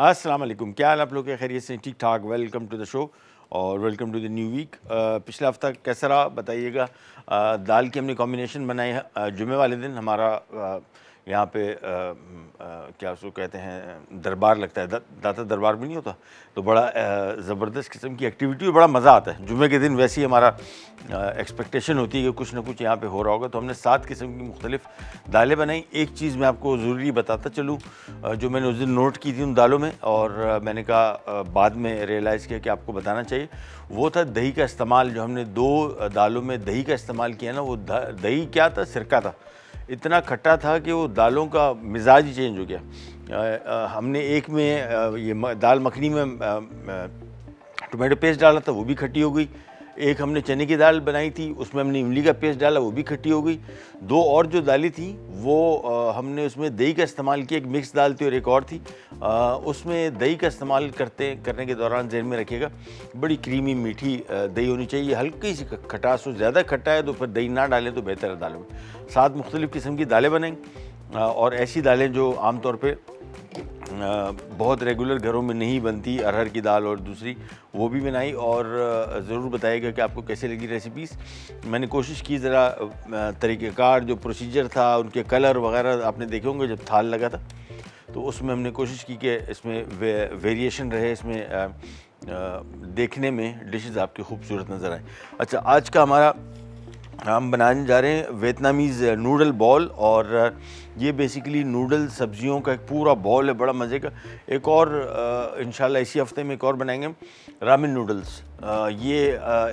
अस्सलाम वालेकुम, क्या हाल आप लोग के? खैरियत से? ठीक ठाक। वेलकम टू द शो और welcome to the new week. पिछला हफ्ता कैसा रहा बताइएगा। दाल की हमने कॉम्बिनेशन बनाई है। जुमे वाले दिन हमारा यहाँ पे क्या उसको कहते हैं, दरबार लगता है। दाता दरबार भी नहीं होता, तो बड़ा ज़बरदस्त किस्म की एक्टिविटी और बड़ा मज़ा आता है। जुमे के दिन वैसे ही हमारा एक्सपेक्टेशन होती है कि कुछ ना कुछ यहाँ पे हो रहा होगा, तो हमने 7 किस्म की मुख्तलिफ दालें बनाई। एक चीज़ मैं आपको ज़रूरी बताता चलूँ जो मैंने उस दिन नोट की थी उन दालों में, और मैंने कहा बाद में रियलाइज़ किया कि आपको बताना चाहिए, वो था दही का इस्तेमाल। जो हमने 2 दालों में दही का इस्तेमाल किया ना, वो दही क्या था, सिरका था। इतना खट्टा था कि वो दालों का मिजाज ही चेंज हो गया। हमने एक में ये दाल मखनी में टोमेटो पेस्ट डाला था, वो भी खट्टी हो गई। एक हमने चने की दाल बनाई थी, उसमें हमने इमली का पेस्ट डाला, वो भी खट्टी हो गई। 2 और जो दालें थी वो हमने उसमें दही का इस्तेमाल किया। एक मिक्स दाल थी और एक और थी। उसमें दही का इस्तेमाल करने के दौरान ज़हन में रखिएगा, बड़ी क्रीमी मीठी दही होनी चाहिए। हल्की सी खटास हो, ज़्यादा खट्टा है तो फिर दही ना डालें तो बेहतर है दालों में। 7 मुख्तलिफ़ किस्म की दालें बनाएँ और ऐसी दालें जो आमतौर पर बहुत रेगुलर घरों में नहीं बनती, अरहर की दाल और दूसरी, वो भी बनाई। और ज़रूर बताइएगा कि आपको कैसे लगी रेसिपीज़। मैंने कोशिश की ज़रा तरीक़ेकार, जो प्रोसीजर था, उनके कलर वगैरह आपने देखे होंगे जब थाल लगा था, तो उसमें हमने कोशिश की कि इसमें वेरिएशन रहे, इसमें देखने में डिशेस आपकी खूबसूरत नज़र आए। अच्छा, आज का हमारा हम बनाने जा रहे हैं वियतनामीज़ नूडल बॉल, और ये बेसिकली नूडल सब्जियों का एक पूरा बॉल है, बड़ा मज़े का। एक और इंशाल्लाह इसी हफ्ते में एक और बनाएंगे हम, रामेन नूडल्स। ये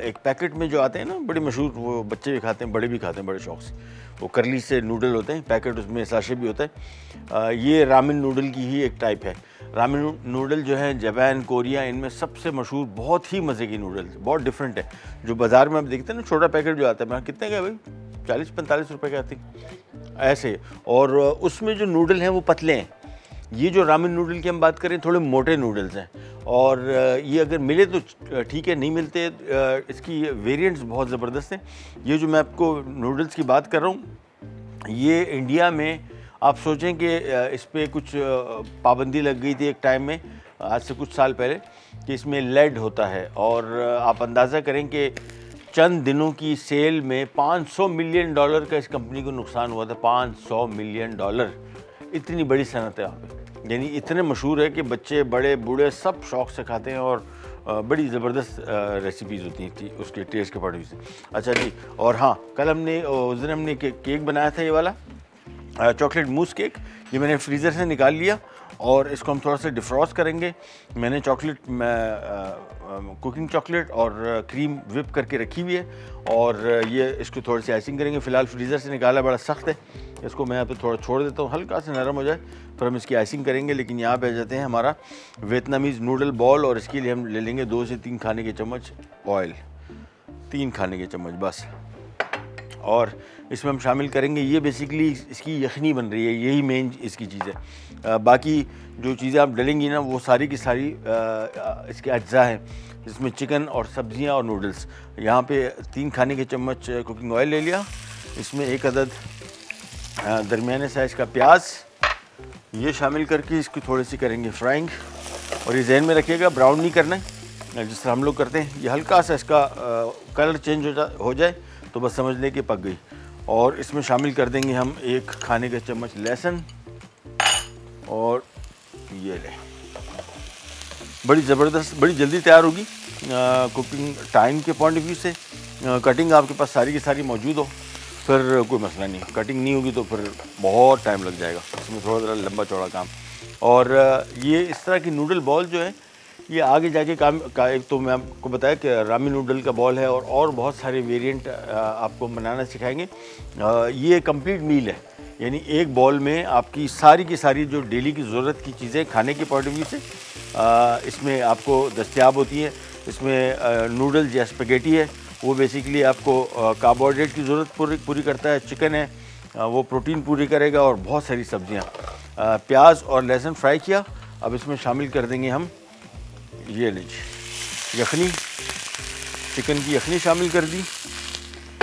एक पैकेट में जो आते हैं ना, बड़े मशहूर, वो बच्चे भी खाते हैं, बड़े भी खाते हैं बड़े शौक़ से। वो करली से नूडल होते हैं, पैकेट उसमें साशे भी होता है। ये रामेन नूडल की ही एक टाइप है। रामेन नूडल जो है जापान, कोरिया, इनमें सबसे मशहूर, बहुत ही मज़े की नूडल्स, बहुत डिफरेंट है। जो बाज़ार में आप देखते हैं ना, छोटा पैकेट जो आता है, मैं कितने का भाई, 40-45 रुपए का आती ऐसे, और उसमें जो नूडल हैं वो पतले हैं। ये जो रामेन नूडल की हम बात करें, थोड़े मोटे नूडल्स हैं, और ये अगर मिले तो ठीक है, नहीं मिलते इसकी वेरिएंट्स बहुत ज़बरदस्त हैं। ये जो मैं आपको नूडल्स की बात कर रहा हूँ, ये इंडिया में आप सोचें कि इस पर कुछ पाबंदी लग गई थी एक टाइम में, आज से कुछ साल पहले, कि इसमें लेड होता है। और आप अंदाज़ा करें कि चंद दिनों की सेल में $500 मिलियन का इस कंपनी को नुकसान हुआ था। $500 मिलियन, इतनी बड़ी सनत है यहाँ पे, यानी इतने मशहूर है कि बच्चे, बड़े, बूढ़े सब शौक़ से खाते हैं, और बड़ी ज़बरदस्त रेसिपीज़ होती हैं उसके टेस्ट के पॉइंट से। अच्छा जी, और हाँ, कल हमने उस दिन हमने केक बनाया था, ये वाला चॉकलेट मूस केक। ये मैंने फ्रीज़र से निकाल लिया और इसको हम थोड़ा सा डिफ्रॉस्ट करेंगे। मैंने चॉकलेट कुकिंग चॉकलेट और क्रीम विप करके रखी हुई है, और ये इसको थोड़ी सी आइसिंग करेंगे। फ़िलहाल फ्रीज़र से निकाला, बड़ा सख्त है, इसको मैं यहाँ पे थोड़ा छोड़ देता हूँ, हल्का सा नरम हो जाए, फिर हम इसकी आइसिंग करेंगे। लेकिन यहाँ पे आ जाते हैं हमारा वियतनामीज़ नूडल बॉल, और इसके लिए हम ले लेंगे 2 से 3 खाने के चम्मच ऑयल, 3 खाने के चम्मच बस। और इसमें हम शामिल करेंगे, ये बेसिकली इसकी यखनी बन रही है, यही मेन इसकी चीज़ है। बाकी जो चीज़ें आप डलेंगी ना, वो सारी की सारी इसके अज्जा हैं, जिसमें चिकन और सब्जियां और नूडल्स। यहाँ पे 3 खाने के चम्मच कुकिंग ऑयल ले लिया। इसमें 1 अदद दरमियाने साइज़ का प्याज ये शामिल करके इसकी थोड़ी सी करेंगे फ्राइंग। और ये जहन में रखिएगा, ब्राउन नहीं करना है जिस तरह हम लोग करते हैं। ये हल्का सा इसका कलर चेंज हो जाए तो बस समझ लें कि पक गई। और इसमें शामिल कर देंगे हम 1 खाने का चम्मच लहसुन, और ये ले, बड़ी ज़बरदस्त, बड़ी जल्दी तैयार होगी। कुकिंग टाइम के पॉइंट ऑफ व्यू से कटिंग आपके पास सारी की सारी मौजूद हो, फिर कोई मसला नहीं। कटिंग नहीं होगी तो फिर बहुत टाइम लग जाएगा, इसमें थोड़ा ज़रा लंबा चौड़ा काम। और ये इस तरह की नूडल बॉल जो है, ये आगे जाके काम का, एक तो मैं आपको बताया कि रामेन नूडल का बॉल है, और बहुत सारे वेरिएंट आपको बनाना सिखाएंगे। ये कंप्लीट मील है, यानी एक बॉल में आपकी सारी की सारी जो डेली की ज़रूरत की चीज़ें खाने के पॉइंट ऑफ व्यू से इसमें आपको दस्तयाब होती हैं। इसमें नूडल्स या स्पेगेटी है, वो बेसिकली आपको कार्बोहाइड्रेट की ज़रूरत पूरी करता है। चिकन है, वो प्रोटीन पूरी करेगा, और बहुत सारी सब्जियाँ। प्याज और लहसुन फ्राई किया। अब इसमें शामिल कर देंगे हम, ये लीजिए यखनी, चिकन की यखनी शामिल कर दी,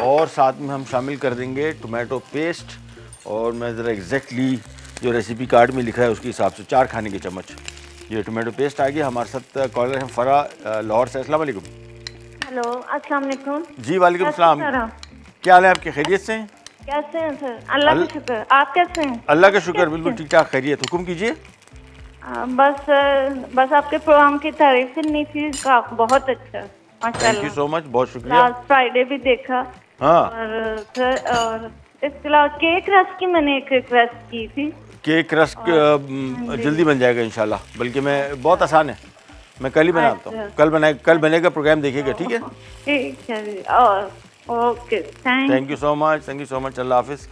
और साथ में हम शामिल कर देंगे टोमेटो पेस्ट। और मैं ज़रा एग्जैक्टली जो रेसिपी कार्ड में लिखा है उसके हिसाब से 4 खाने के चम्मच ये टोमेटो पेस्ट आ गया। हमारे साथ कॉलर हैं फरा लाहौर से। अस्सलाम वालेकुम। हेलो, अस्सलाम वालेकुम। जी वालेकुम सलाम। क्या हाल है आपके, खैरियत से हैं? कैसे हैं सर? अल्लाह का शुक्र, आप कैसे हैं? अल्लाह का शुक्र, बिल्कुल ठीक ठाक, खैरियत। हुक्म कीजिए। बस आपके प्रोग्राम की तारीफ करनी थी, का बहुत अच्छा, माशाल्लाह। थैंक यू सो मच, बहुत शुक्रिया। लास्ट फ्राइडे भी देखा। हाँ। और इसके अलावा केक रस की मैंने एक रिक्वेस्ट की थी। केक रस्क जल्दी बन जाएगा इंशाल्लाह, बल्कि मैं बहुत आसान है, मैं कल ही बनाता हूँ। कल बनेगा, प्रोग्राम देखिएगा, ठीक है? ठीक है जी, और okay, thank you so much, thank you so much, अल्लाह हाफिज़।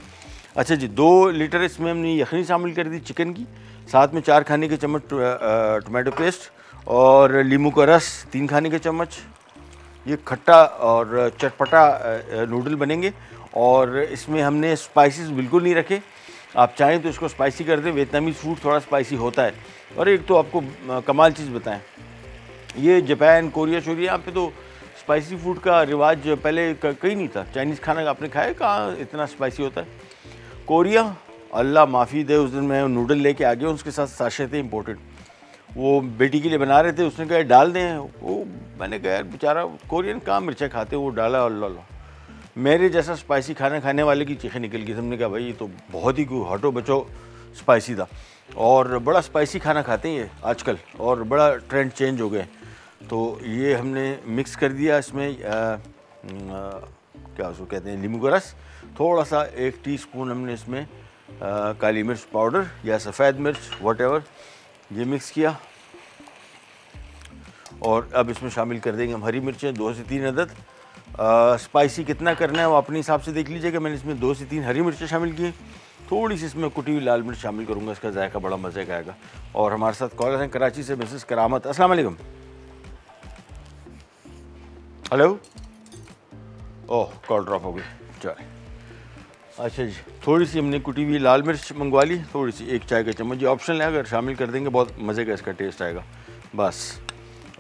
अच्छा जी, 2 लीटर इसमें हमने यखनी शामिल कर दी चिकन की, साथ में 4 खाने के चम्मच टोमेटो पेस्ट और लींबू का रस 3 खाने के चम्मच। ये खट्टा और चटपटा नूडल बनेंगे। और इसमें हमने स्पाइसेस बिल्कुल नहीं रखे, आप चाहें तो इसको स्पाइसी कर दें, वियतनामीज़ फूड थोड़ा स्पाइसी होता है। और एक तो आपको कमाल चीज़ बताएं, ये जापान, कोरिया शोरिया, यहाँ पे तो स्पाइसी फूड का रिवाज पहले कहीं नहीं था। चाइनीज़ खाना आपने खाया, कहाँ इतना स्पाइसी होता है। कोरिया, अल्लाह माफ़ी दे, उस दिन मैं नूडल लेके आ गया, उसके साथ साशे थे इम्पोर्टेड, वो बेटी के लिए बना रहे थे, उसने कहा डाल दें, वो मैंने कहा यार बेचारा कोरियन कहाँ मिर्चा खाते, वो डाला, अल्लाह। मेरे जैसा स्पाइसी खाना खाने वाले की चीखें निकल गई। हमने कहा भाई ये तो बहुत ही हटो बचो स्पाइसी था, और बड़ा स्पाइसी खाना खाते हैं ये आजकल, और बड़ा ट्रेंड चेंज हो गए। तो ये हमने मिक्स कर दिया इसमें क्या उसको कहते हैं, नींबू का रस, थोड़ा सा 1 टीस्पून हमने इसमें काली मिर्च पाउडर या सफ़ेद मिर्च व्हाटएवर, ये मिक्स किया। और अब इसमें शामिल कर देंगे हम हरी मिर्चें 2 से 3 अदद। स्पाइसी कितना करना है वो अपने हिसाब से देख लीजिएगा। मैंने इसमें 2 से 3 हरी मिर्चें शामिल की, थोड़ी सी इसमें कुटी हुई लाल मिर्च शामिल करूँगा, इसका जायका बड़ा मज़े का आएगा। और हमारे साथ कॉलर हैं कराची से मिसेस करामत। अस्सलाम वालेकुम। हेलो, ओह कॉल ड्रॉप हो गई, चले। अच्छा जी, थोड़ी सी हमने कुटी हुई लाल मिर्च मंगवा ली, थोड़ी सी 1 चाय का चम्मच, ये ऑप्शनल है, अगर शामिल कर देंगे बहुत मज़े का इसका टेस्ट आएगा बस।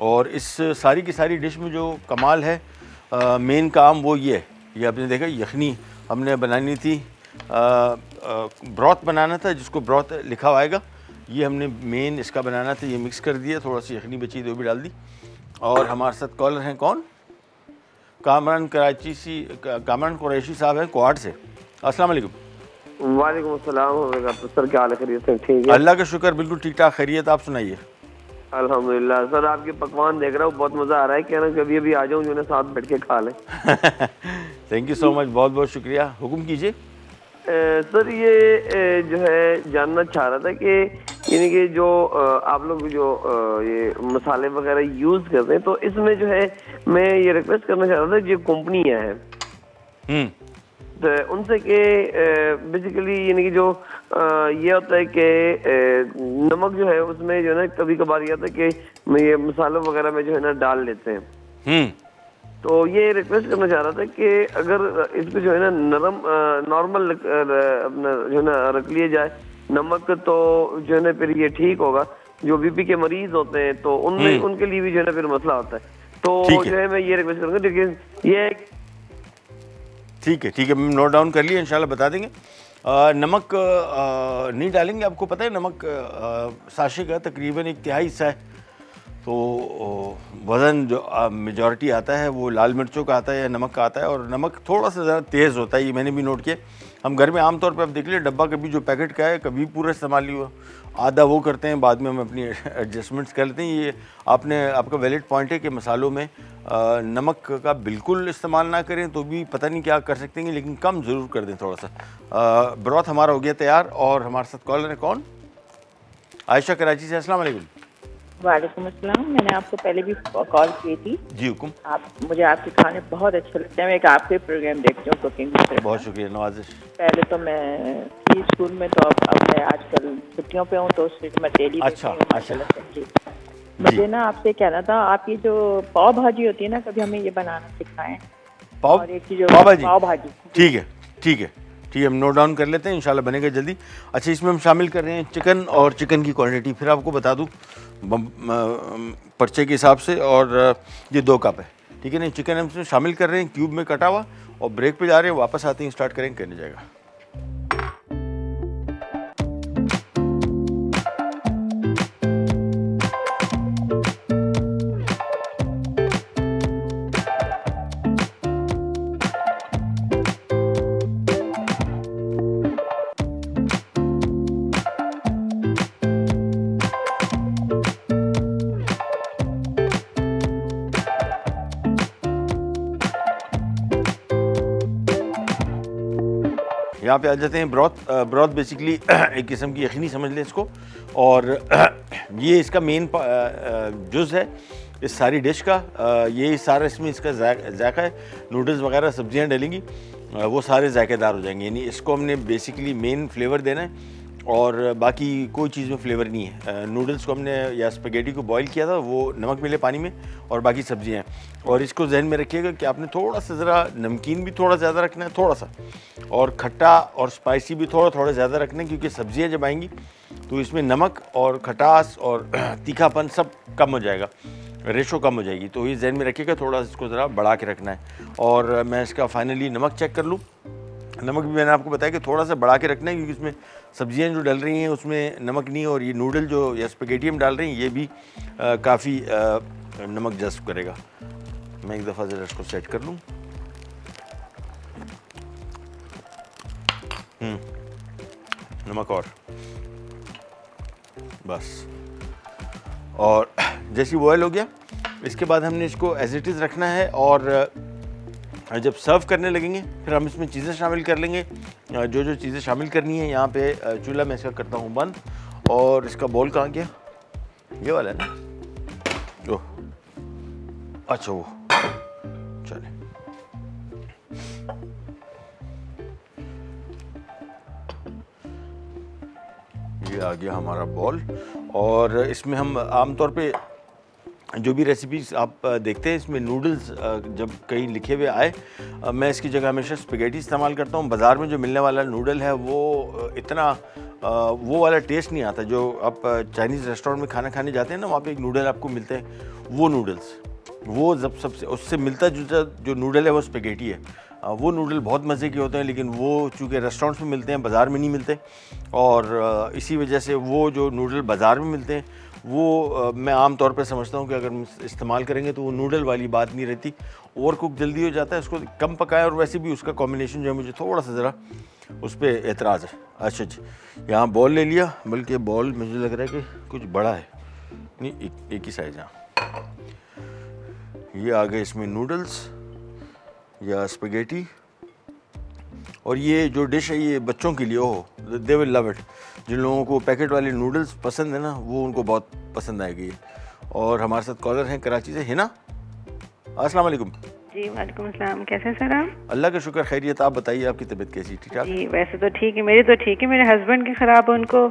और इस सारी की सारी डिश में जो कमाल है, मेन काम वो ये है, ये आपने देखा यखनी हमने बनानी थी, ब्रॉथ बनाना था, जिसको ब्रॉथ लिखा हुआ आएगा, ये हमने मेन इसका बनाना था, ये मिक्स कर दिया, थोड़ा सी यखनी बची तो भी डाल दी। और हमारे साथ कॉलर हैं कौन, कामरान कुरैशी साहब हैं कोहाट से। अस्सलाम वालेकुम। वालेकुम अस्सलाम सर, क्या हाल है, खैरियत से? ठीक है, अल्लाह का शुक्र, बिल्कुल ठीक ठाक, खैरियत, आप सुनाइए। अल्हम्दुलिल्लाह सर, आपके पकवान देख रहा हूँ, बहुत मज़ा आ रहा है, क्या ना कभी अभी आ जाऊँ जो है साथ बैठ के खा लें। थैंक यू सो मच, बहुत बहुत शुक्रिया, हुक्म कीजिए। सर ये जो है जानना चाह रहा था कि यानी कि जो आप लोग जो ये मसाले वगैरह यूज़ करते हैं, तो इसमें जो है मैं ये रिक्वेस्ट करना चाह रहा था, जो कंपनियाँ हैं तो उनसे कि बेसिकली यानी कि जो ये होता है कि नमक जो है उसमें जो है ना कभी कभार ये होता है कि ये मसालों वगैरह में जो है ना डाल लेते हैं। तो ये रिक्वेस्ट करना चाह रहा था कि अगर इसको जो है ना नरम नॉर्मल अपना जो है ना रख लिया जाए नमक, तो जो है ना फिर ये ठीक होगा। जो बीपी के मरीज होते हैं तो उनमें उनके लिए भी जो है ना फिर मसला होता है। तो जो है मैं ये रिक्वेस्ट करूँगा, लेकिन ये ठीक है, मैं नोट डाउन कर लिया, इंशाल्लाह बता देंगे। नमक नहीं डालेंगे, आपको पता है नमक साशे का तकरीबन 1/3 हिस्सा है, तो वज़न जो मेजॉरिटी आता है वो लाल मिर्चों का आता है या नमक का आता है, और नमक थोड़ा सा ज़्यादा तेज़ होता है, ये मैंने भी नोट किया। हम घर में आमतौर पे आप देख लीजिए डब्बा कभी जो पैकेट का है कभी पूरा इस्तेमाल नहीं हुआ, आधा वो करते हैं, बाद में हम अपनी एडजस्टमेंट्स कर लेते हैं। ये आपका वैलिड पॉइंट है कि मसालों में नमक का बिल्कुल इस्तेमाल ना करें तो भी पता नहीं क्या कर सकते हैं, लेकिन कम ज़रूर कर दें थोड़ा सा। ब्रॉथ हमारा हो गया तैयार, और हमारे साथ कॉलर है कौन, आयशा कराची से। अस्सलाम वालेकुम। वालेकुम अस्सलाम। मैंने आपको पहले भी कॉल की थी जी। हुकुम। मुझे आपके खाने बहुत अच्छे लगते हैं, मैं एक आपके प्रोग्राम देखती हूँ कुकिंग में। बहुत शुक्रिया, नवाजिश। पहले तो मैं थी स्कूल में, तो अब मैं आजकल छुट्टियों पे हूँ, तो उससे मैं डेली जी। मुझे ना आपसे कहना था, आप ये जो पाव भाजी होती है ना, कभी हमें ये बनाना सिखाएं। पाव भाजी। ठीक है, हम नोट डाउन कर लेते हैं, इंशाल्लाह बनेगा जल्दी। अच्छा, इसमें हम शामिल कर रहे हैं चिकन, और चिकन की क्वांटिटी फिर आपको बता दूं पर्चे के हिसाब से, और ये 2 कप है, ठीक है ना। चिकन हम इसमें शामिल कर रहे हैं क्यूब में कटा हुआ, और ब्रेक पे जा रहे हैं, वापस आते हैं स्टार्ट करेंगे, करने जाएगा। यहाँ पे आ जाते हैं ब्रॉथ। ब्रॉथ बेसिकली एक किस्म की यखनी समझ लें इसको, और ये इसका मेन जुज़ है इस सारी डिश का। ये सारा इसमें इसका जायका है। नूडल्स वगैरह सब्जियाँ डलेंगी वो सारे जायकेदार हो जाएंगे, यानी इसको हमने बेसिकली मेन फ्लेवर देना है और बाकी कोई चीज़ में फ्लेवर नहीं है। नूडल्स को हमने या स्पेगेटी को बॉईल किया था, वो नमक मिले पानी में, और बाकी सब्जियां हैं। और इसको जहन में रखिएगा कि आपने थोड़ा सा ज़रा नमकीन भी थोड़ा ज़्यादा रखना है, थोड़ा सा, और खट्टा और स्पाइसी भी थोड़ा ज़्यादा रखना है, क्योंकि सब्जियां जब आएंगी तो इसमें नमक और खटास और तीखापन सब कम हो जाएगा, रेशो कम हो जाएगी। तो ये जहन में रखिएगा, थोड़ा इसको ज़रा बढ़ा के रखना है। और मैं इसका फाइनली नमक चेक कर लूँ। नमक भी मैंने आपको बताया कि थोड़ा सा बढ़ा के रखना है, क्योंकि इसमें सब्जियां जो डल रही हैं उसमें नमक नहीं है, और ये नूडल जो या स्पेगेटी हम डाल रहे हैं ये भी काफ़ी नमक जज़्ब करेगा। मैं एक दफ़ा ज़रा इसको सेट कर लूँ। नमक और बस, और जैसी बॉयल हो गया इसके बाद हमने इसको एज इट इज़ रखना है, और जब सर्व करने लगेंगे फिर हम इसमें चीज़ें शामिल कर लेंगे, जो चीज़ें शामिल करनी है। यहाँ पे चूल्हा मैं इसका करता हूँ बंद, और इसका बॉल कहाँ गया, ये वाला है ना, ओह अच्छा वो चले। ये आ गया हमारा बॉल, और इसमें हम आमतौर पे जो भी रेसिपीज़ आप देखते हैं इसमें नूडल्स जब कहीं लिखे हुए आए, मैं इसकी जगह हमेशा स्पेगेटी इस्तेमाल करता हूँ। बाज़ार में जो मिलने वाला नूडल है वो इतना वो वाला टेस्ट नहीं आता। जो आप चाइनीज़ रेस्टोरेंट में खाना खाने जाते हैं ना, वहाँ पे एक नूडल आपको मिलते हैं, वो नूडल्स, वो जब सबसे उससे मिलता जो नूडल है वो स्पेगेटी है। वो नूडल बहुत मज़े के होते हैं, लेकिन वो चूँकि रेस्टोरेंट्स में मिलते हैं, बाज़ार में नहीं मिलते, और इसी वजह से वो जो नूडल बाज़ार में मिलते हैं वो मैं आम तौर पे समझता हूँ कि अगर हम इस्तेमाल करेंगे तो वो नूडल वाली बात नहीं रहती, ओवर कुक जल्दी हो जाता है, इसको कम पकाएं। और वैसे भी उसका कॉम्बिनेशन जो है मुझे थोड़ा सा ज़रा उस पर एतराज़ है। अच्छा जी, यहाँ बॉल ले लिया, बल्कि बॉल मुझे लग रहा है कि कुछ बड़ा है, नहीं एक ही साइज़। यहाँ ये आ गए इसमें नूडल्स या स्पेगेटी, और ये जो डिश है ये बच्चों के लिए, ओह दे विल लव इट। जिन लोगों को पैकेट वाले नूडल्स पसंद है ना, वो उनको बहुत पसंद आएगी। और हमारे साथ कॉलर हैं कराची से, हिना। अस्सलाम वालेकुम। जी वालेकुम अस्सलाम, कैसे हैं सर आप? अल्लाह का शुक्र, खैरियत। आप बताइए, आपकी तबीयत कैसी, ठीक ठाक? जी वैसे तो ठीक है, मेरी तो ठीक है, मेरे हस्बैंड की ख़राब है। उनको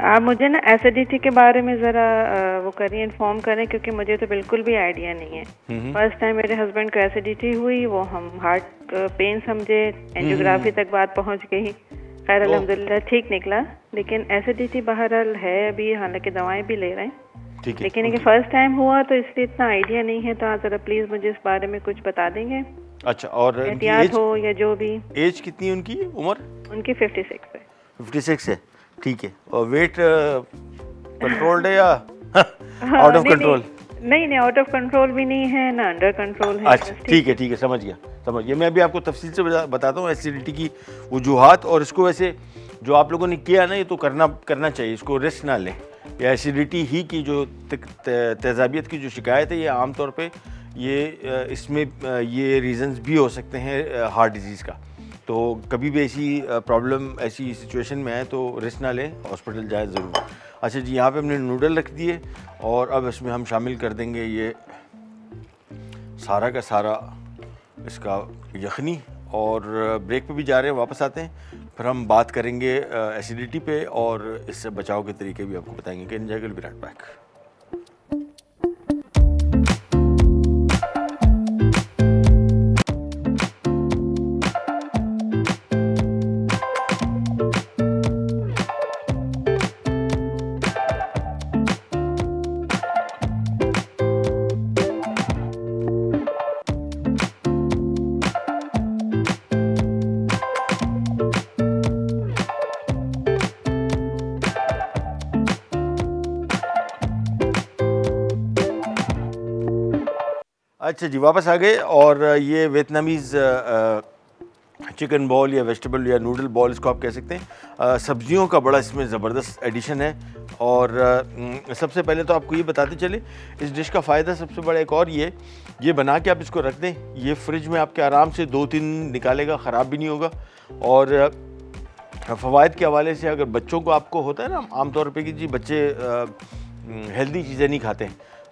आप मुझे ना एसिडिटी के बारे में ज़रा वो करिए, इन्फॉर्म करें, क्योंकि मुझे तो बिल्कुल भी आइडिया नहीं है। फर्स्ट टाइम मेरे हस्बैंड को एसिडिटी हुई, वो हम हार्ट पेन समझे, एंजियोग्राफी तक बात पहुँच गई। खैर अल्हम्दुलिल्लाह ठीक निकला, लेकिन एसिडिटी बहरहाल है अभी, हालांकि दवाएं भी ले रहे हैं, लेकिन ये फर्स्ट टाइम हुआ तो इसलिए इतना आइडिया नहीं है। तो आप जरा प्लीज मुझे इस बारे में कुछ बता देंगे। अच्छा, और एहतियात हो या जो भी। एज कितनी है उनकी, उम्र? उनकी 56 है। 56 है, ठीक है। और वेट कंट्रोल्ड है या आउट ऑफ कंट्रोल? नहीं, आउट ऑफ कंट्रोल भी नहीं है, ना अंडर कंट्रोल है। अच्छा ठीक है, समझ गया। मैं अभी आपको तफसील से बताता हूँ एसिडिटी की वजूहात। और इसको वैसे जो आप लोगों ने किया ना, ये तो करना चाहिए, इसको रिस्क ना लें। या एसिडिटी ही की जो तेज़ाबियत की जो शिकायत है, ये आमतौर पे ये इसमें ये रीज़न्स भी हो सकते हैं हार्ट डिजीज़ का। तो कभी भी ऐसी प्रॉब्लम, ऐसी सिचुएशन में आए तो रिस्क ना लें, हॉस्पिटल जाए ज़रूर। अच्छा जी, यहाँ पे हमने नूडल रख दिए, और अब इसमें हम शामिल कर देंगे ये सारा का सारा इसका यखनी। और ब्रेक पे भी जा रहे हैं, वापस आते हैं, फिर हम बात करेंगे एसिडिटी पे, और इससे बचाव के तरीके भी आपको बताएंगे। कि enjoy will be right back. अच्छा जी, वापस आ गए, और ये वियतनामीज़ चिकन बॉल या वेजिटेबल या नूडल बॉल, इसको आप कह सकते हैं। सब्जियों का बड़ा इसमें ज़बरदस्त एडिशन है। और सबसे पहले तो आपको ये बताते चले, इस डिश का फ़ायदा सबसे बड़ा एक और ये बना के आप इसको रख दें, ये फ्रिज में आपके आराम से 2-3 निकालेगा, ख़राब भी नहीं होगा। और फ़वाइद के हवाले से अगर बच्चों को आपको होता है ना आमतौर पे कि जी बच्चे हेल्दी चीज़ें नहीं खाते,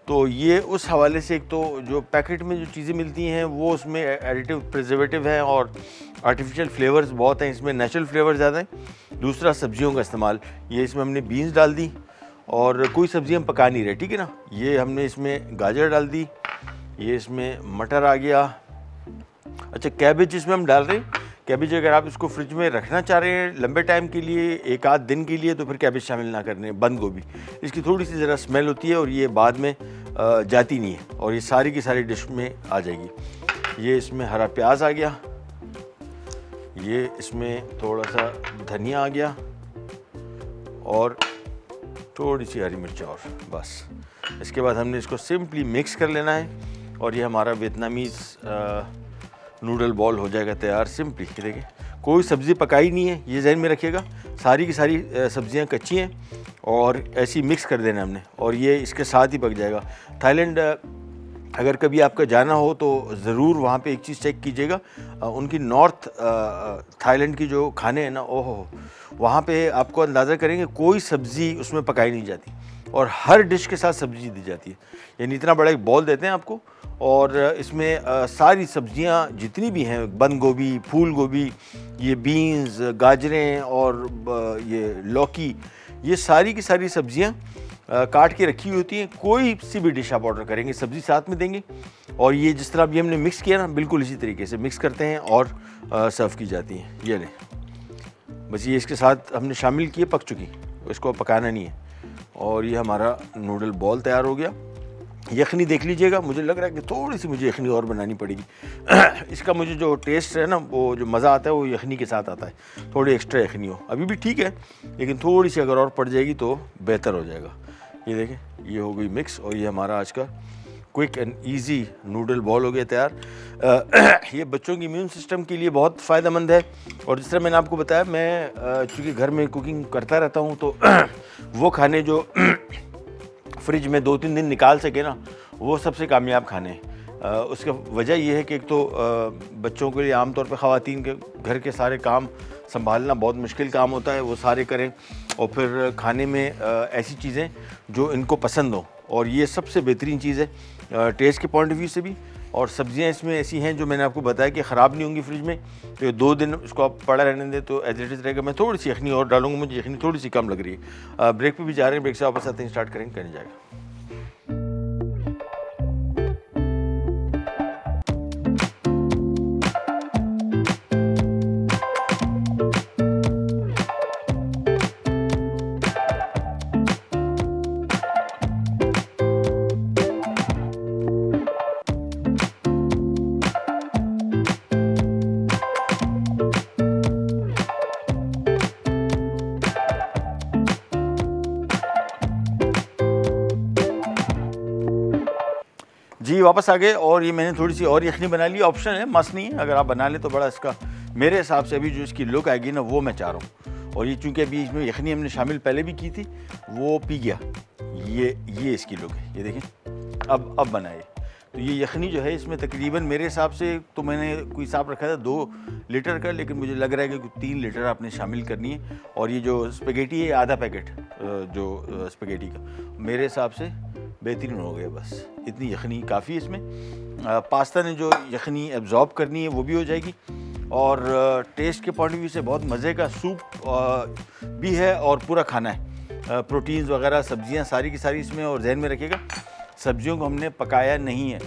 तो ये उस हवाले से एक तो जो पैकेट में जो चीज़ें मिलती हैं वो उसमें एडिटिव प्रिजर्वेटिव है और आर्टिफिशियल फ्लेवर्स बहुत हैं, इसमें नेचुरल फ्लेवर ज़्यादा हैं। दूसरा सब्जियों का इस्तेमाल, ये इसमें हमने बीन्स डाल दी और कोई सब्ज़ी हम पका नहीं रहे, ठीक है ना। ये हमने इसमें गाजर डाल दी, ये इसमें मटर आ गया। अच्छा, कैबेज इसमें हम डाल रहे हैं। कैबेज अगर आप इसको फ्रिज में रखना चाह रहे हैं लंबे टाइम के लिए, एक आध दिन के लिए, तो फिर कैबेज शामिल ना करने। बंद गोभी, इसकी थोड़ी सी ज़रा स्मेल होती है और ये बाद में जाती नहीं है और ये सारी की सारी डिश में आ जाएगी। ये इसमें हरा प्याज आ गया, ये इसमें थोड़ा सा धनिया आ गया और थोड़ी सी हरी मिर्च और बस। इसके बाद हमने इसको सिंपली मिक्स कर लेना है और ये हमारा वियतनामीज़ नूडल बॉल हो जाएगा तैयार सिंपली। ये देखिए, कोई सब्ज़ी पकाई नहीं है, ये जहन में रखिएगा। सारी की सारी सब्ज़ियाँ कच्ची हैं और ऐसी मिक्स कर देना हमने और ये इसके साथ ही पक जाएगा। थाईलैंड अगर कभी आपका जाना हो तो ज़रूर वहाँ पे एक चीज़ चेक कीजिएगा, उनकी नॉर्थ थाईलैंड की जो खाने हैं ना, ओहो, वहाँ पे आपको अंदाज़ा करेंगे कोई सब्ज़ी उसमें पकाई नहीं जाती और हर डिश के साथ सब्ज़ी दी जाती है। यानी इतना बड़ा एक बॉल देते हैं आपको और इसमें सारी सब्जियां जितनी भी हैं, बंद गोभी, फूल गोभी, ये बीन्स, गाजरें और ये लौकी, ये सारी की सारी सब्जियां काट के रखी हुई होती हैं। कोई सी भी डिश आप ऑर्डर करेंगे सब्ज़ी साथ में देंगे और ये जिस तरह अभी हमने मिक्स किया ना, बिल्कुल इसी तरीके से मिक्स करते हैं और सर्व की जाती हैं। ये लें, बस ये इसके साथ हमने शामिल किए, पक चुकी, इसको पकाना नहीं है और ये हमारा नूडल बॉल तैयार हो गया। यखनी देख लीजिएगा, मुझे लग रहा है कि थोड़ी सी मुझे यखनी और बनानी पड़ेगी। इसका मुझे जो टेस्ट है ना, वो जो मज़ा आता है वो यखनी के साथ आता है। थोड़ी एक्स्ट्रा यखनी हो, अभी भी ठीक है, लेकिन थोड़ी सी अगर और पड़ जाएगी तो बेहतर हो जाएगा। ये देखें, ये हो गई मिक्स और ये हमारा आज का quick and easy noodle ball हो गया तैयार। ये बच्चों की इम्यून सिस्टम के लिए बहुत फ़ायदेमंद है और जिस तरह मैंने आपको बताया, मैं चूँकि घर में कुकिंग करता रहता हूँ, तो वो खाने जो फ्रिज में 2-3 दिन निकाल सके ना, वो सबसे कामयाब खाने हैं। उसका वजह यह है कि एक तो बच्चों के लिए आमतौर पे ख़वातीन के घर के सारे काम संभालना बहुत मुश्किल काम होता है, वो सारे करें और फिर खाने में ऐसी चीज़ें जो इनको पसंद हो, और ये सबसे बेहतरीन चीज़ है टेस्ट के पॉइंट ऑफ व्यू से भी। और सब्जियां इसमें ऐसी हैं जो मैंने आपको बताया कि ख़राब नहीं होंगी फ्रिज में, तो ये 2 दिन इसको आप पड़ा रहने दें तो एज इट इज़ रहेगा। मैं थोड़ी सी यखनी और डालूंगा, मुझे यखनी थोड़ी सी कम लग रही है। ब्रेक पे भी जा रहे हैं, ब्रेक से वापस आते हैं, स्टार्ट करेंगे, करने जाएगा। जी वापस आ गए और ये मैंने थोड़ी सी और यखनी बना ली। ऑप्शन है, मस्त नहीं है, अगर आप बना ले तो बड़ा इसका मेरे हिसाब से अभी जो इसकी लुक आएगी ना, वो मैं चाह रहा हूँ। और ये चूँकि अभी इसमें यखनी हमने शामिल पहले भी की थी, वो पी गया, ये इसकी लुक है। ये देखें, अब बनाए। तो ये यखनी जो है इसमें तकरीबन मेरे हिसाब से, तो मैंने कोई हिसाब रखा था 2 लीटर का, लेकिन मुझे लग रहा है कि 3 लीटर आपने शामिल करनी है। और ये जो स्पेगेटी है, आधा पैकेट जो स्पेगेटी का, मेरे हिसाब से बेहतरीन हो गया। बस इतनी यखनी काफ़ी है इसमें। पास्ता ने जो यखनी एब्जॉर्ब करनी है वो भी हो जाएगी और टेस्ट के पॉइंट ऑफ व्यू से बहुत मज़े का सूप भी है और पूरा खाना है। प्रोटीन्स वगैरह, सब्जियां सारी की सारी इसमें। और जहन में रखिएगा, सब्जियों को हमने पकाया नहीं है,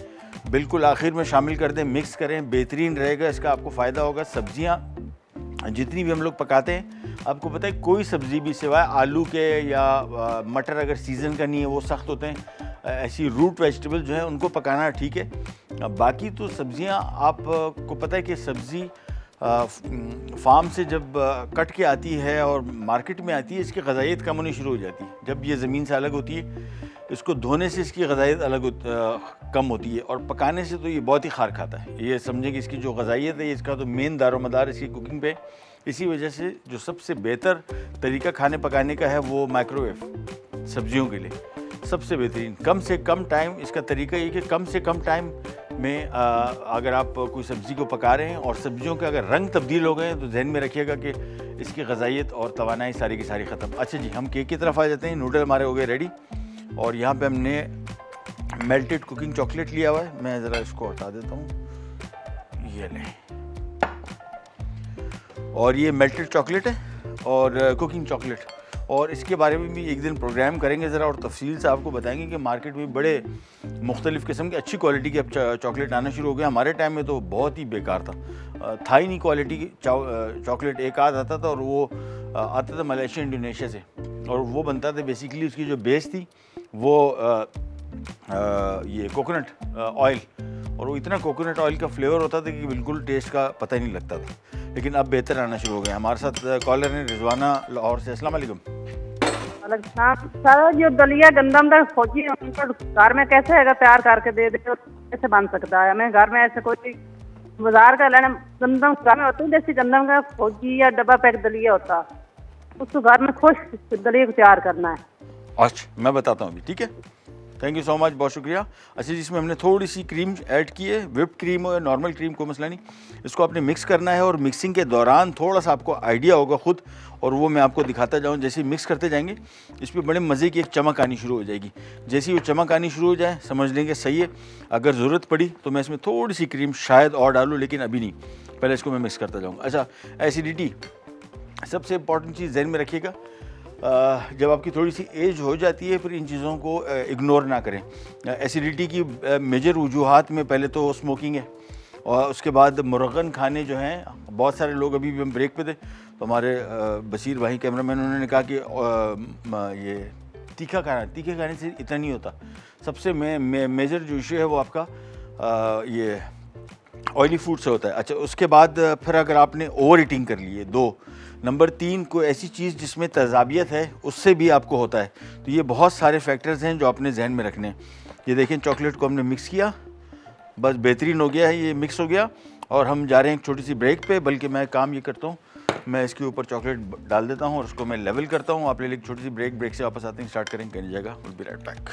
बिल्कुल आखिर में शामिल कर दें, मिक्स करें, बेहतरीन रहेगा, इसका आपको फ़ायदा होगा। सब्जियां जितनी भी हम लोग पकाते हैं, आपको पता है कोई सब्ज़ी भी सिवाय आलू के या मटर अगर सीज़न का नहीं है वो सख्त होते हैं। ऐसी रूट वेजिटेबल जो है उनको पकाना ठीक है। बाकी तो सब्ज़ियां आपको पता है कि सब्ज़ी फार्म से जब कट के आती है और मार्केट में आती है, इसकी ग़ज़ाइयत कम होनी शुरू हो जाती है। जब ये ज़मीन से अलग होती है, इसको धोने से इसकी ग़ज़ाइयत कम होती है और पकाने से तो ये बहुत ही खार खाता है। ये समझें कि इसकी जो ग़ज़ाइयत है, इसका तो मेन दारोमदार इसकी कुकिंग पे। इसी वजह से जो सबसे बेहतर तरीका खाने पकाने का है वो माइक्रोवेव सब्जियों के लिए सबसे बेहतरीन। कम से कम टाइम, इसका तरीका ये कि कम से कम टाइम में अगर आप कोई सब्ज़ी को पका रहे हैं और सब्जियों के अगर रंग तब्दील हो गए हैं, तो जहन में रखिएगा कि इसकी ग़ज़ाइयत और तवानाई सारी की सारी ख़त्म। अच्छा जी, हम केक की तरफ आ जाते हैं। नूडल हमारे हो गए रेडी और यहाँ पे हमने मेल्टेड कुकिंग चॉकलेट लिया हुआ है। मैं ज़रा इसको हटा देता हूँ, ये लें। और ये मेल्टेड चॉकलेट है और कुकिंग चॉकलेट, और इसके बारे में भी एक दिन प्रोग्राम करेंगे ज़रा और तफसील से आपको बताएंगे कि मार्केट में बड़े मुख्तलिफ़ किस्म की अच्छी क्वालिटी के अब चॉकलेट आना शुरू हो गया। हमारे टाइम में तो बहुत ही बेकार था ही नहीं क्वालिटी की चॉकलेट। एक आध आता था और वो आता था मलेशिया इंडोनेशिया से, और वो बनता था बेसिकली उसकी जो बेस थी वो ये कोकोनट ऑयल, और वो इतना कोकोनट ऑयल का फ्लेवर होता था कि बिल्कुल टेस्ट का पता ही नहीं लगता था। लेकिन अब बेहतर आना शुरू हो गया। हमारे साथ कॉलर है रिजवाना लाहौर से। अस्सलाम वालेकुम। सर जो दलिया गंदम का फौजी उनको घर में कैसे है तैयार करके दे दे, कैसे बन सकता है? हमें घर में ऐसे कोई बाजार का लेना गंदम घर में होता है, जैसे गंदम का फौजी या डब्बा पैक दलिया होता, उसको घर में खुश दलिया को तैयार करना है। अच्छा, मैं बताता हूँ अभी, ठीक है। थैंक यू सो मच, बहुत शुक्रिया। अच्छा, जिसमें हमने थोड़ी सी क्रीम ऐड की है, व्हिप्ड क्रीम हो या नॉर्मल क्रीम, कोई मसला नहीं। इसको आपने मिक्स करना है और मिक्सिंग के दौरान थोड़ा सा आपको आइडिया होगा खुद, और वो मैं आपको दिखाता जाऊँ। जैसे ही मिक्स करते जाएंगे इस पर बड़े मज़े की एक चमक आनी शुरू हो जाएगी। जैसे ही वो चमक आनी शुरू हो जाए समझ लेंगे सही है। अगर ज़रूरत पड़ी तो मैं इसमें थोड़ी सी क्रीम शायद और डालूँ, लेकिन अभी नहीं, पहले इसको मैं मिक्स करता जाऊँगा। अच्छा, एसिडिटी सबसे इम्पॉर्टेंट चीज़ ज़हन में रखिएगा। जब आपकी थोड़ी सी एज हो जाती है फिर इन चीज़ों को इग्नोर ना करें। एसिडिटी की मेजर वजूहात में पहले तो स्मोकिंग है, और उसके बाद मुर्गन खाने जो हैं, बहुत सारे लोग, अभी भी हम ब्रेक पे थे तो हमारे बशीर भाई कैमरामैन, उन्होंने कहा कि ये तीखे खाने से इतना नहीं होता। सबसे मेजर जो इशू है वो आपका ये ऑयली फूड से होता है। अच्छा, उसके बाद फिर अगर आपने ओवर ईटिंग कर ली है, 2 नंबर 3 कोई ऐसी चीज़ जिसमें तजाबियत है, उससे भी आपको होता है। तो ये बहुत सारे फैक्टर्स हैं जो आपने जहन में रखने हैं। ये देखें, चॉकलेट को हमने मिक्स किया, बस बेहतरीन हो गया है, ये मिक्स हो गया। और हम जा रहे हैं एक छोटी सी ब्रेक पे, बल्कि मैं काम ये करता हूँ, मैं इसके ऊपर चॉकलेट डाल देता हूँ और उसको मैं लेवल करता हूँ। आप ले एक छोटी सी ब्रेक से वापस आते हैं, स्टार्ट करेंगे, कहीं जाएगा। Will be right back.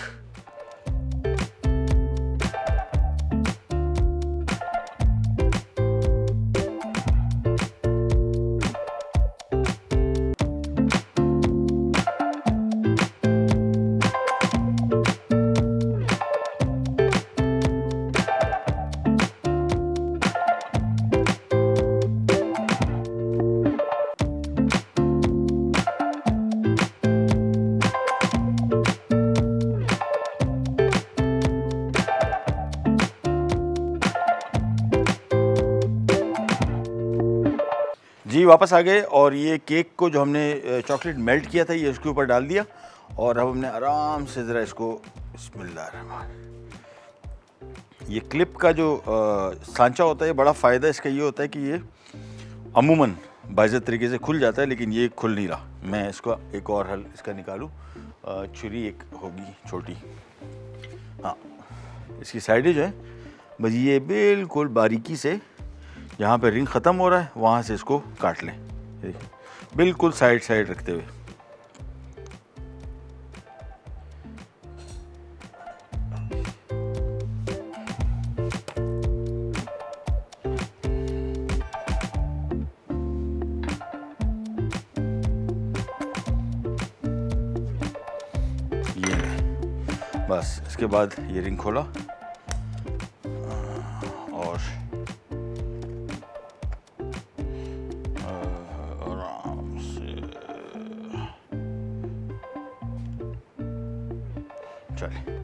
जी वापस आ गए, और ये केक को जो हमने चॉकलेट मेल्ट किया था ये उसके ऊपर डाल दिया, और अब हमने आराम से ज़रा इसको, बिस्मिल्लाह, ये क्लिप का जो सांचा होता है, बड़ा फ़ायदा इसका ये होता है कि ये अमूमन बाइज़त तरीके से खुल जाता है, लेकिन ये खुल नहीं रहा। मैं इसको एक और हल इसका निकालूँ, छुरी एक होगी छोटी, हाँ, इसकी साइडें जो है बस ये बिल्कुल बारीकी से जहाँ पे रिंग ख़त्म हो रहा है वहाँ से इसको काट लें, बिल्कुल साइड रखते हुए। ये बस, इसके बाद ये रिंग खोला और चले।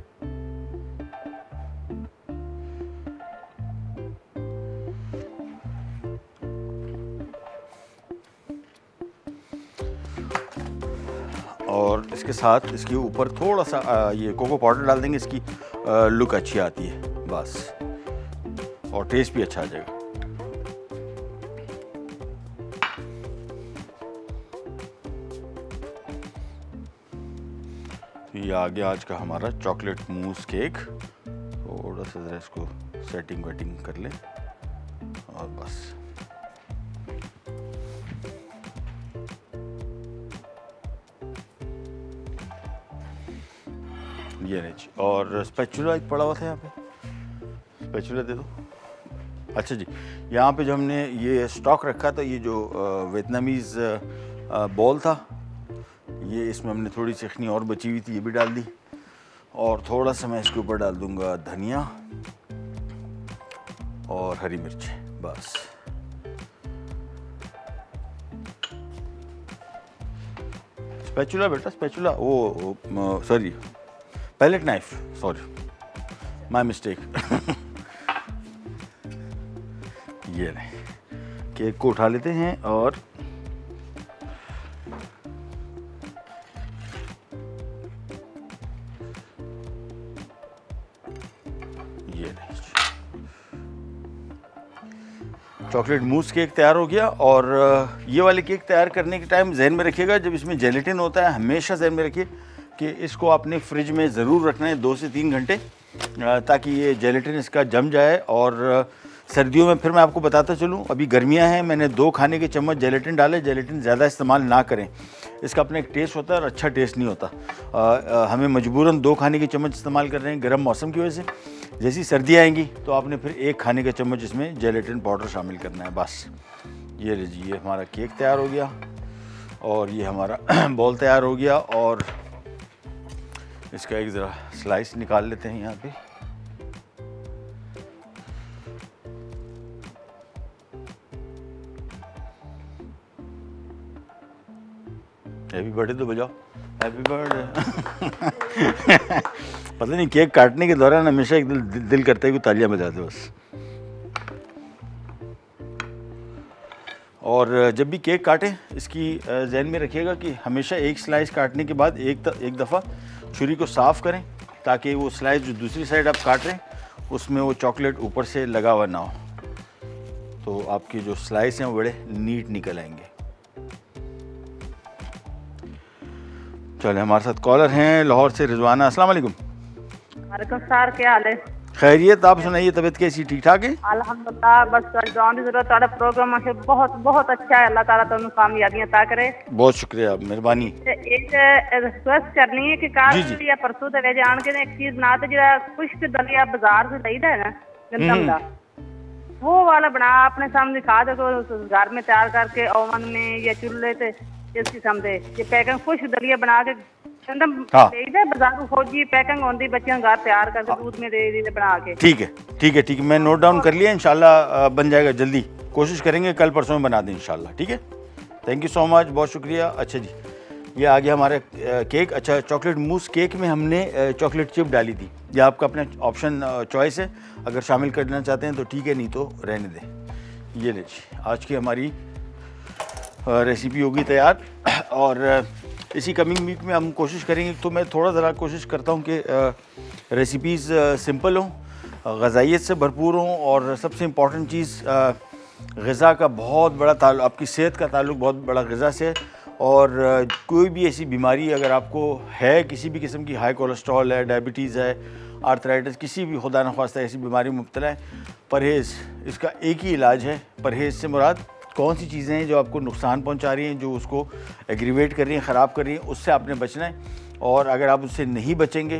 और इसके साथ इसके ऊपर थोड़ा सा ये कोको पाउडर डाल देंगे, इसकी लुक अच्छी आती है बस, और टेस्ट भी अच्छा आ जाएगा। ये आ गया आज का हमारा चॉकलेट मूस केक। थोड़ा सा ज़रा इसको सेटिंग वेटिंग कर लें और बस। ये नहीं, और स्पैचुला एक पड़ा हुआ था यहाँ पे, स्पैचुला दे दो। अच्छा जी, यहाँ पे जो हमने ये स्टॉक रखा था, ये जो वियतनामीज़ बॉल था, ये इसमें हमने थोड़ी सी यखनी और बची हुई थी, ये भी डाल दी। और थोड़ा सा मैं इसके ऊपर डाल दूँगा धनिया और हरी मिर्च, बस। स्पैचुला बेटा, स्पैचुला, वो sorry, palette knife, sorry, my mistake. ये नहीं, केक को उठा लेते हैं और ये नहीं, चॉकलेट मूस केक तैयार हो गया। और ये वाले केक तैयार करने के टाइम जहन में रखिएगा, जब इसमें जेलेटिन होता है हमेशा जहन में रखिए कि इसको आपने फ्रिज में ज़रूर रखना है 2 से 3 घंटे, ताकि ये जेलेटिन इसका जम जाए। और सर्दियों में फिर मैं आपको बताता चलूँ, अभी गर्मियां हैं, मैंने 2 खाने के चम्मच जेलेटिन डाले। जेलेटिन ज़्यादा इस्तेमाल ना करें, इसका अपना एक टेस्ट होता है और अच्छा टेस्ट नहीं होता। हमें मजबूरन 2 खाने के चम्मच इस्तेमाल कर रहे हैं गर्म मौसम की वजह से। जैसी सर्दी आएंगी तो आपने फिर 1 खाने का चम्मच इसमें जेलेटिन पाउडर शामिल करना है, बस। ये लीजिए, ये हमारा केक तैयार हो गया और ये हमारा बॉल तैयार हो गया। और इसका एक ज़रा स्लाइस निकाल लेते हैं यहाँ पे। हैप्पी बर्थडे तो बजाओ, हैप्पी बर्थडे। पता नहीं, केक काटने के दौरान हमेशा एक दिल करता है कि तालियां बजा दो बस। और जब भी केक काटें, इसकी जहन में रखिएगा कि हमेशा एक स्लाइस काटने के बाद एक दफ़ा छुरी को साफ़ करें, ताकि वो स्लाइस जो दूसरी साइड आप काट रहे हैं उसमें वो चॉकलेट ऊपर से लगा हुआ ना हो, तो आपकी जो स्लाइस हैं वो बड़े नीट निकल आएंगे। चले, हमारे साथ कॉलर हैं लाहौर से रिजवाना। अस्सलाम वालेकुम। वालेकुम सर, क्या हाल है? खैरियत, आप सुनाइए, तबीयत कैसी, ठीक ठाक है? अल्हम्दुलिल्लाह, बस दुआ की जरूरत। तारा प्रोग्राम है बहुत बहुत अच्छा है, अल्लाह ताला तुम कामयाबियां अता करे। बहुत शुक्रिया, मेहरबानी। एक रिक्वेस्ट करनी है कि काल या परसों तक जान के एक चीज बना दे, जो खुश्क दलिया बाजार से लईदा है ना गंदम का, वो वाला बना अपने सामने खा दे, तो घर में तैयार करके ओवन में या चूल्हे पे इस किस्म दे ये पैकिंग खुश्क दलिया बना के गंदम दे बाजार फौजी पैकिंग होती, बच्चों घर तैयार करके दूध में दे बना के। ठीक है, ठीक है, ठीक है, मैं नोट डाउन कर लिया, इंशाल्लाह बन जाएगा जल्दी, कोशिश करेंगे कल परसों में बना दें इंशाल्लाह। ठीक है, थैंक यू सो मच, बहुत शुक्रिया। अच्छा जी, ये आ गया हमारा केक। अच्छा, चॉकलेट मूस केक में हमने चॉकलेट चिप डाली थी, ये आपका अपना ऑप्शन चॉइस है, अगर शामिल करना चाहते हैं तो ठीक है, नहीं तो रहने दें। ये लीजिए, आज की हमारी रेसिपी होगी तैयार। और इसी कमिंग वीक में हम कोशिश करेंगे, तो मैं थोड़ा ज़रा कोशिश करता हूँ कि रेसिपीज़ सिंपल हों, ग़ज़ाइयत से भरपूर हों, और सबसे इम्पॉर्टेंट चीज़ ग़िज़ा का बहुत बड़ा ताल्लुक़, आपकी सेहत का ताल्लुक़ बहुत बड़ा ग़िज़ा से है। और कोई भी ऐसी बीमारी अगर आपको है, किसी भी किस्म की, हाई कोलेस्ट्रॉल है, डायबिटीज़ है, आर्थराइटिस, किसी भी खुदा न ख्वास्ता ऐसी बीमारी में मुब्तला है, परहेज़ इसका एक ही इलाज है। परहेज़ से मुराद कौन सी चीज़ें हैं जो आपको नुकसान पहुंचा रही हैं, जो उसको एग्रीवेट कर रही हैं, ख़राब कर रही हैं, उससे आपने बचना है। और अगर आप उससे नहीं बचेंगे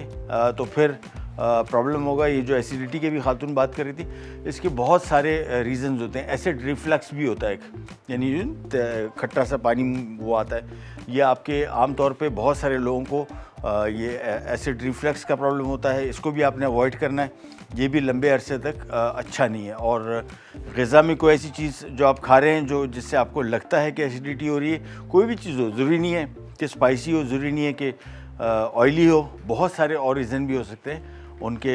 तो फिर प्रॉब्लम होगा। ये जो एसिडिटी की भी खातून बात कर रही थी, इसके बहुत सारे रीज़न्स होते हैं। एसिड रिफ्लक्स भी होता है एक, यानी खट्टा सा पानी वो आता है, ये आपके आम तौर पे बहुत सारे लोगों को ये एसिड रिफ्लक्स का प्रॉब्लम होता है, इसको भी आपने अवॉइड करना है, ये भी लंबे अरसे तक अच्छा नहीं है। और ग़िज़ा में कोई ऐसी चीज़ जो आप खा रहे हैं जो जिससे आपको लगता है कि एसिडिटी हो रही है, कोई भी चीज़ हो, ज़रूरी नहीं है कि स्पाइसी हो, ज़रूरी नहीं है कि ऑयली हो, बहुत सारे और रीज़न भी हो सकते हैं उनके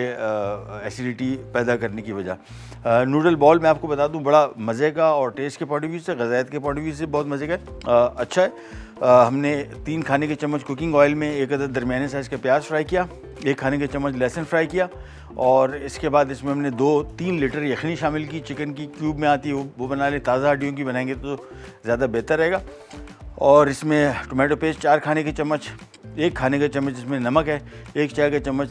एसिडिटी पैदा करने की वजह। नूडल बॉल मैं आपको बता दूं, बड़ा मज़े का और टेस्ट के पॉइंट ऑफ व्यू से, ग़ज़ायत के पॉइंट ऑफ व्यू से बहुत मज़े का अच्छा है। हमने 3 खाने के चम्मच कुकिंग ऑयल में 1 अदद दरमियाने साइज़ का प्याज फ्राई किया, 1 खाने के चम्मच लहसुन फ्राई किया, और इसके बाद इसमें हमने 2-3 लीटर यखनी शामिल की। चिकन की क्यूब में आती है वो बना ले, ताज़ा हड्डियों की बनाएंगे तो ज़्यादा बेहतर रहेगा। और इसमें टोमेटो पेस्ट 4 खाने के चम्मच, 1 खाने का चम्मच इसमें नमक है, 1 चाय का चम्मच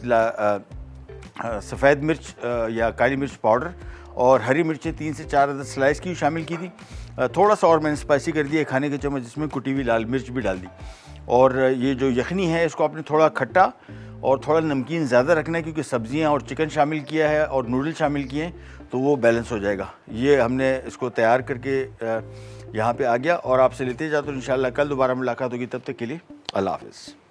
सफ़ेद मिर्च या काली मिर्च पाउडर, और हरी मिर्चें 3 से 4 अदद स्लाइस की शामिल की थी। थोड़ा सा और मैंने स्पाइसी कर दिया, 1 खाने के चम्मच इसमें कुटी हुई लाल मिर्च भी डाल दी। और ये जो यखनी है इसको आपने थोड़ा खट्टा और थोड़ा नमकीन ज़्यादा रखना है क्योंकि सब्जियां और चिकन शामिल किया है और नूडल शामिल किए हैं, तो वो बैलेंस हो जाएगा। ये हमने इसको तैयार करके यहाँ पे आ गया और आपसे लेते जाते तो इंशाल्लाह कल दोबारा मुलाकात होगी। तब तक के लिए अल्लाह हाफ़िज़।